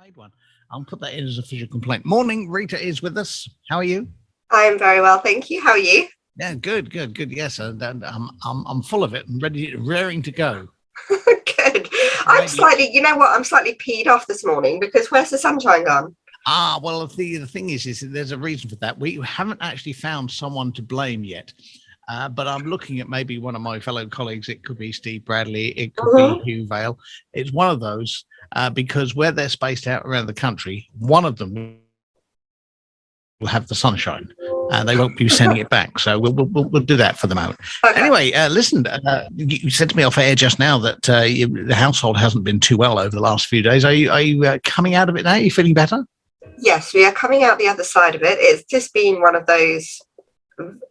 made one. I'll put that in as a official complaint. Morning, Rita is with us. How are you? I'm very well, thank you. How are you? Yeah, good. Yes, and I'm full of it and raring to go. Good. I'm slightly, you know what? I'm slightly peed off this morning because where's the sunshine gone? Well, the thing is there's a reason for that. We haven't actually found someone to blame yet. But I'm looking at maybe one of my fellow colleagues. It could be Steve Bradley. It could be Hugh Vale. It's one of those because where they're spaced out around the country, one of them will have the sunshine and they won't be sending it back. So we'll do that for the moment. Okay. Anyway, listen, you said to me off air just now that the household hasn't been too well over the last few days. Are you coming out of it now? Are you feeling better? Yes, we are coming out the other side of it. It's just been one of those,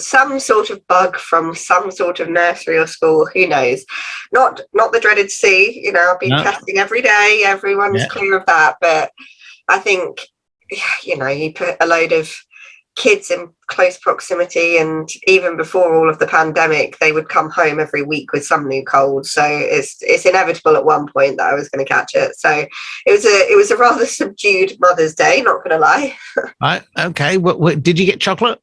some sort of bug from some sort of nursery or school, who knows. Not the dreaded C, you know, I've been testing every day, everyone's clear of that, but I think, you know, you put a load of kids in close proximity, and even before all of the pandemic they would come home every week with some new cold, so it's inevitable at one point that I was going to catch it. So it was a rather subdued Mother's Day, not going to lie. Right, okay. What did you get? Chocolate?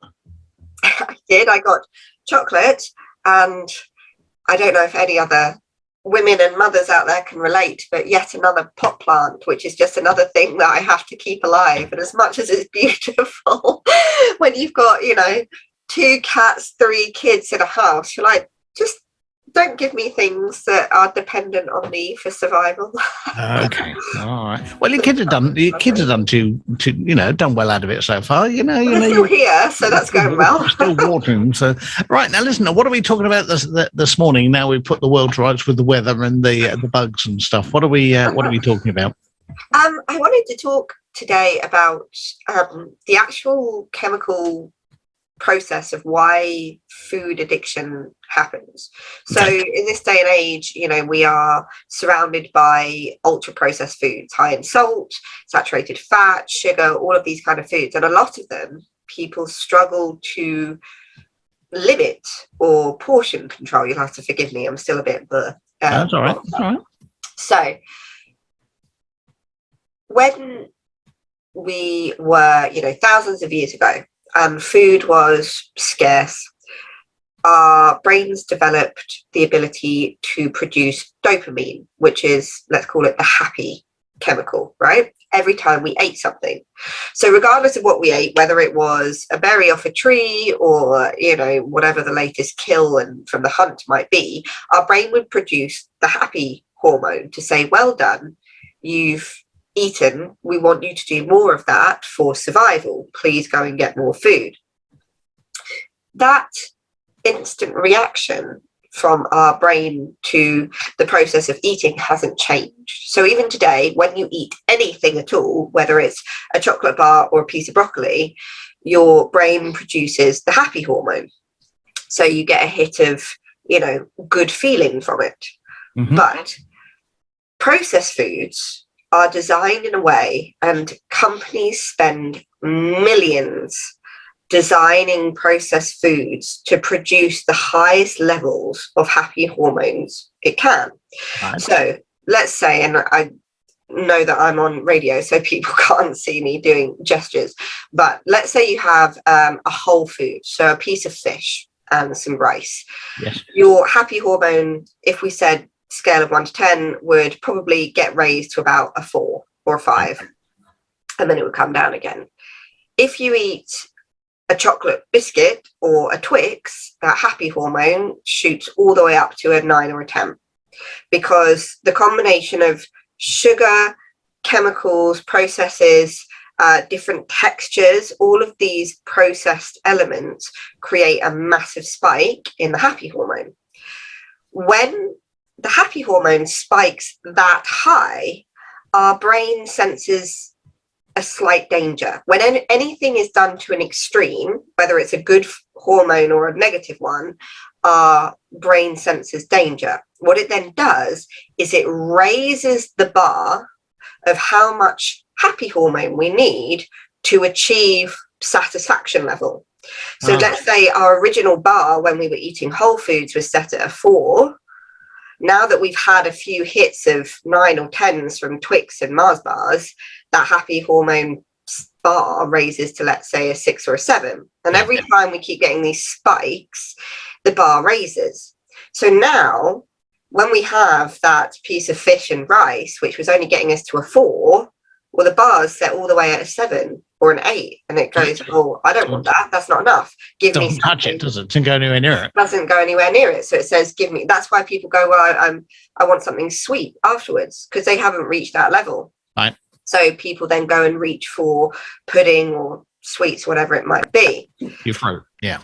I did. I got chocolate, and I don't know if any other women and mothers out there can relate, but yet another pot plant, which is just another thing that I have to keep alive. And as much as it's beautiful, when you've got, you know, 2 cats, 3 kids in a house, you're like, just don't give me things that are dependent on me for survival. Okay, all right. Well, your kids have done done well out of it so far. You know, they're still here, so that's going well. Still watering. So, right now, listen. What are we talking about this morning? Now we've put the world to rights with the weather and the bugs and stuff. What are we talking about? I wanted to talk today about the actual chemical process of why food addiction happens. So in this day and age, you know, we are surrounded by ultra processed foods, high in salt, saturated fat, sugar, all of these kind of foods, and a lot of them people struggle to limit or portion control. You'll have to forgive me, I'm still a bit that's all right. That's all right. So when we were, you know, thousands of years ago, food was scarce, our brains developed the ability to produce dopamine, which is, let's call it the happy chemical, right? Every time we ate something. So regardless of what we ate, whether it was a berry off a tree or, you know, whatever the latest kill and from the hunt might be, our brain would produce the happy hormone to say, well done, you've eaten, we want you to do more of that for survival, please go and get more food. That instant reaction from our brain to the process of eating hasn't changed. So even today, when you eat anything at all, whether it's a chocolate bar or a piece of broccoli, your brain produces the happy hormone, so you get a hit of, you know, good feeling from it. But processed foods are designed in a way, and companies spend millions designing processed foods to produce the highest levels of happy hormones it can. Right. So let's say, and I know that I'm on radio, so people can't see me doing gestures, but let's say you have a whole food, so a piece of fish and some rice. Yes. Your happy hormone, if we said scale of 1 to 10, would probably get raised to about a 4 or a 5, and then it would come down again. If you eat a chocolate biscuit or a Twix, that happy hormone shoots all the way up to a 9 or a 10, because the combination of sugar, chemicals, processes, different textures, all of these processed elements create a massive spike in the happy hormone. When the happy hormone spikes that high, our brain senses a slight danger. When anything is done to an extreme, whether it's a good hormone or a negative one, our brain senses danger. What it then does is it raises the bar of how much happy hormone we need to achieve satisfaction level. So let's say our original bar when we were eating whole foods was set at a 4. Now that we've had a few hits of 9 or 10s from Twix and Mars bars, that happy hormone bar raises to, let's say, a 6 or a 7. And every time we keep getting these spikes, the bar raises. So now when we have that piece of fish and rice, which was only getting us to a 4, well, the bar's set all the way at a 7 or an 8, and it goes, oh, I don't want that. That's not enough. Give me something. Touch it, does it? Doesn't go anywhere near it. Doesn't go anywhere near it. So it says, give me. That's why people go, well, I want something sweet afterwards, because they haven't reached that level. Right. So people then go and reach for pudding or sweets, whatever it might be. Your fruit, yeah.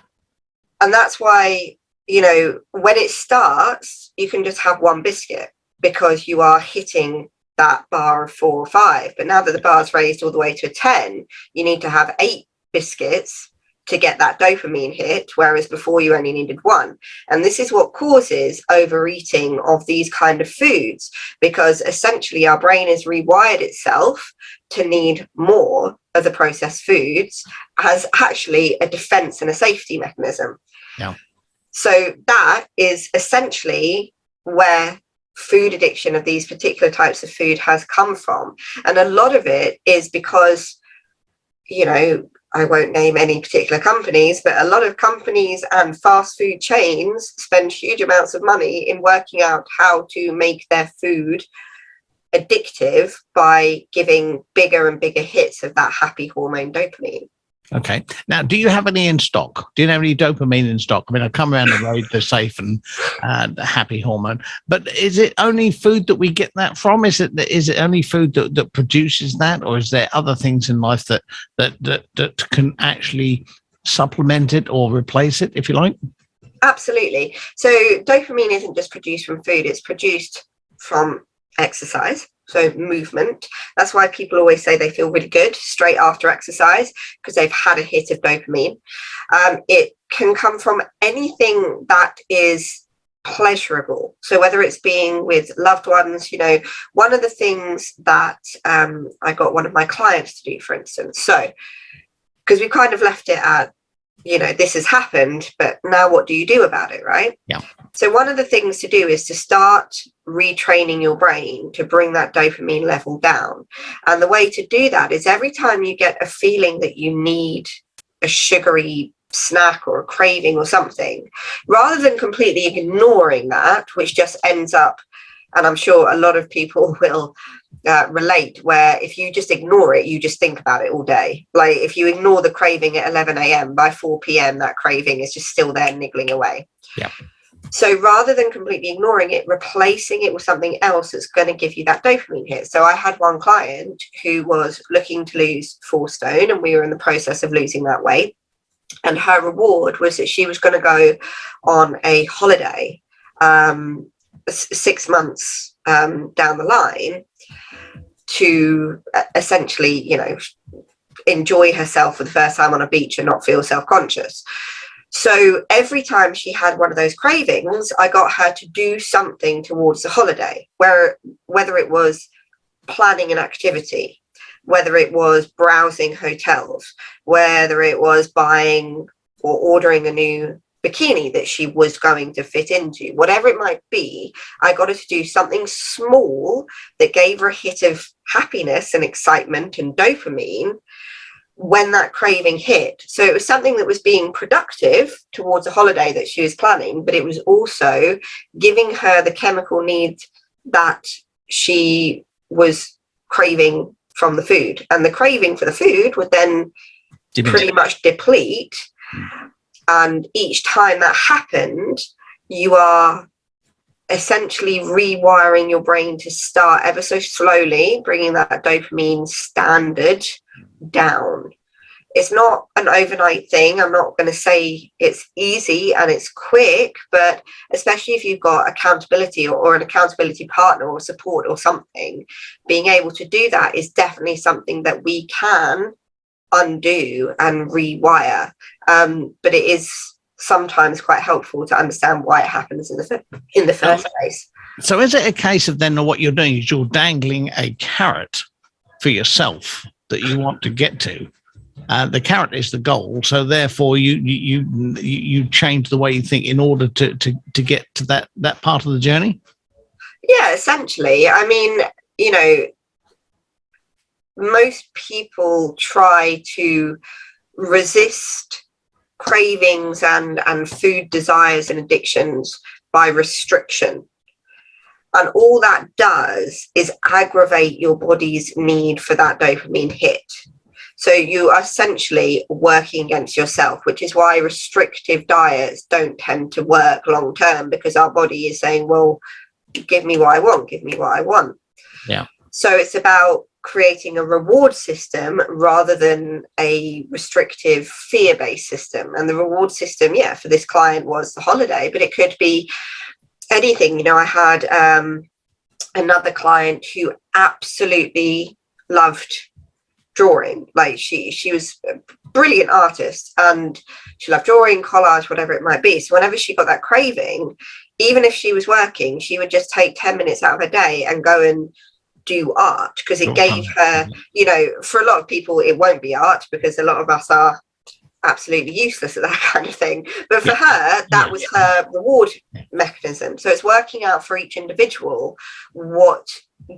And that's why, you know, when it starts, you can just have one biscuit because you are hitting that bar of 4 or 5. But now that the bar's raised all the way to a 10, you need to have 8 biscuits to get that dopamine hit, whereas before you only needed 1. And this is what causes overeating of these kind of foods, because essentially our brain has rewired itself to need more of the processed foods as actually a defense and a safety mechanism. Yeah. So that is essentially where food addiction of these particular types of food has come from. And a lot of it is because, you know, I won't name any particular companies, but a lot of companies and fast food chains spend huge amounts of money in working out how to make their food addictive by giving bigger and bigger hits of that happy hormone dopamine. Okay. Now, do you have any in stock? Do you have any dopamine in stock? I mean, I come around the road, they're safe and happy hormone, but is it only food that we get that from? Is it only food that produces that, or is there other things in life that can actually supplement it or replace it, if you like? Absolutely. So dopamine isn't just produced from food, it's produced from exercise. So movement. That's why people always say they feel really good straight after exercise, because they've had a hit of dopamine. It can come from anything that is pleasurable. So whether it's being with loved ones, you know, one of the things that I got one of my clients to do, for instance, so because we kind of left it at, you know, this has happened, but now what do you do about it, right? Yeah. So one of the things to do is to start retraining your brain to bring that dopamine level down. And the way to do that is every time you get a feeling that you need a sugary snack or a craving or something, rather than completely ignoring that, which just ends up, and I'm sure a lot of people will relate, where if you just ignore it, you just think about it all day. Like if you ignore the craving at 11 a.m, by 4 p.m, that craving is just still there niggling away. Yeah. So rather than completely ignoring it, replacing it with something else that's going to give you that dopamine hit. So I had one client who was looking to lose 4 stone, and we were in the process of losing that weight. And her reward was that she was going to go on a holiday 6 months down the line to essentially, you know, enjoy herself for the first time on a beach and not feel self-conscious. So every time she had one of those cravings, I got her to do something towards the holiday, whether it was planning an activity, whether it was browsing hotels, whether it was buying or ordering a new bikini that she was going to fit into, whatever it might be, I got her to do something small that gave her a hit of happiness and excitement and dopamine when that craving hit. So it was something that was being productive towards a holiday that she was planning, but it was also giving her the chemical needs that she was craving from the food. And the craving for the food would then pretty much deplete. And each time that happened, you are essentially rewiring your brain to start ever so slowly bringing that dopamine standard down. It's not an overnight thing. I'm not going to say it's easy and it's quick, but especially if you've got accountability or an accountability partner or support or something, being able to do that is definitely something that we can undo and rewire. But it is sometimes quite helpful to understand why it happens in the first place. So is it a case of then what you're doing is you're dangling a carrot for yourself that you want to get to? The carrot is the goal, so therefore you change the way you think in order to get to that part of the journey? Yeah, essentially. I mean, you know, most people try to resist cravings and food desires and addictions by restriction. And all that does is aggravate your body's need for that dopamine hit. So you are essentially working against yourself, which is why restrictive diets don't tend to work long term, because our body is saying, well, give me what I want, give me what I want. Yeah. So it's about creating a reward system rather than a restrictive fear-based system. And the reward system, yeah, for this client was the holiday, but it could be anything. You know, I had another client who absolutely loved drawing. Like she was a brilliant artist and she loved drawing, collage, whatever it might be. So whenever she got that craving, even if she was working, she would just take 10 minutes out of her day and go and do art, because it gave her, you know, for a lot of people it won't be art because a lot of us are absolutely useless at that kind of thing, but for her that was her reward mechanism. So it's working out for each individual what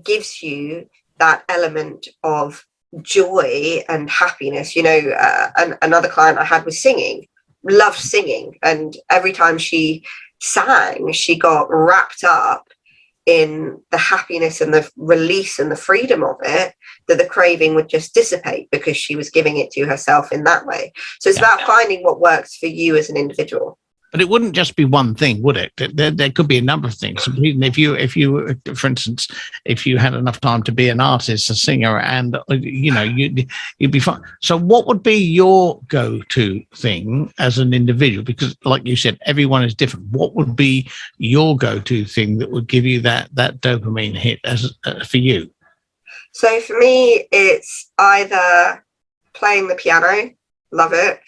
gives you that element of joy and happiness. You know, another client I had was singing, loved singing, and every time she sang she got wrapped up in the happiness and the release and the freedom of it, that the craving would just dissipate because she was giving it to herself in that way. So it's about finding what works for you as an individual. But it wouldn't just be one thing, would it? There could be a number of things. If you, for instance, if you had enough time to be an artist, a singer, and you know, you'd be fine. So, what would be your go-to thing as an individual? Because, like you said, everyone is different. What would be your go-to thing that would give you that dopamine hit as for you? So for me, it's either playing the piano, love it,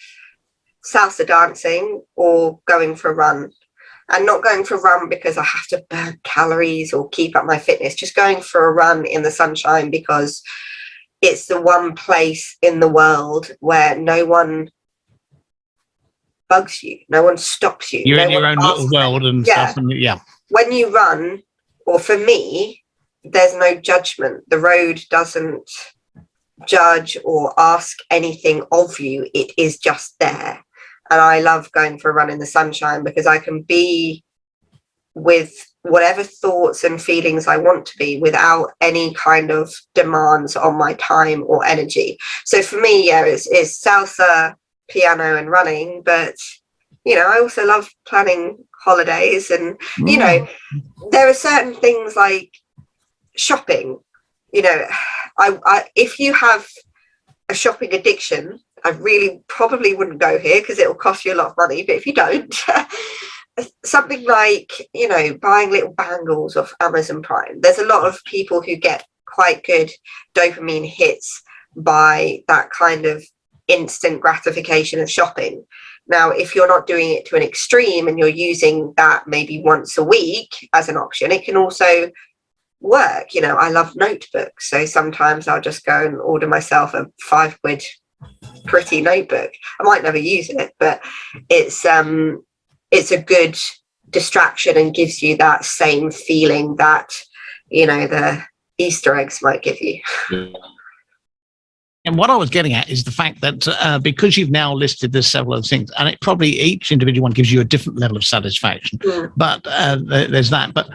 salsa dancing, or going for a run. And not going for a run because I have to burn calories or keep up my fitness, just going for a run in the sunshine because it's the one place in the world where no one bugs you, no one stops you. You're in your own little world and stuff. And When you run, or for me, there's no judgment. The road doesn't judge or ask anything of you. It is just there. And I love going for a run in the sunshine because I can be with whatever thoughts and feelings I want to be without any kind of demands on my time or energy. So for me, yeah, it's salsa, piano and running. But, you know, I also love planning holidays. And, you know, there are certain things like shopping. You know, I if you have a shopping addiction, I really probably wouldn't go here because it will cost you a lot of money. But if you don't, something like, you know, buying little bangles off Amazon Prime. There's a lot of people who get quite good dopamine hits by that kind of instant gratification of shopping. Now, if you're not doing it to an extreme and you're using that maybe once a week as an option, it can also work. You know, I love notebooks, so sometimes I'll just go and order myself a £5 pretty notebook. I might never use it, but it's a good distraction and gives you that same feeling that, you know, the Easter eggs might give you. And what I was getting at is the fact that because you've now listed there's several other things, and it probably each individual one gives you a different level of satisfaction. But there's that. But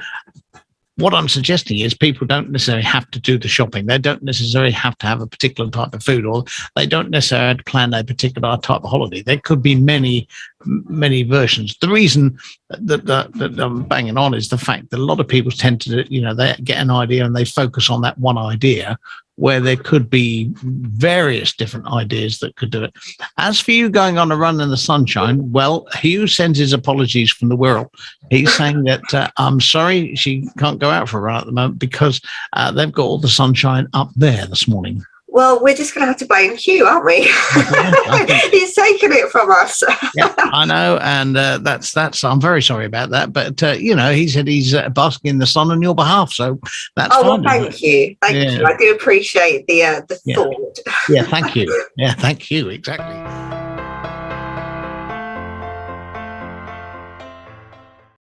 what I'm suggesting is people don't necessarily have to do the shopping. They don't necessarily have to have a particular type of food, or they don't necessarily have to plan a particular type of holiday. There could be many versions. The reason that I'm banging on is the fact that a lot of people tend to, you know, they get an idea and they focus on that one idea, where there could be various different ideas that could do it. As for you going on a run in the sunshine, well, Hugh sends his apologies from the Wirral. He's saying that I'm sorry she can't go out for a run at the moment because they've got all the sunshine up there this morning. Well, we're just going to have to blame Hugh, aren't we? He's taken it from us. Yeah, I know, and that's. I'm very sorry about that, but you know, he said he's basking in the sun on your behalf, so that's fine. Well, thank you. Thank you. I do appreciate the thought. Yeah, thank you. Yeah, thank you. Exactly.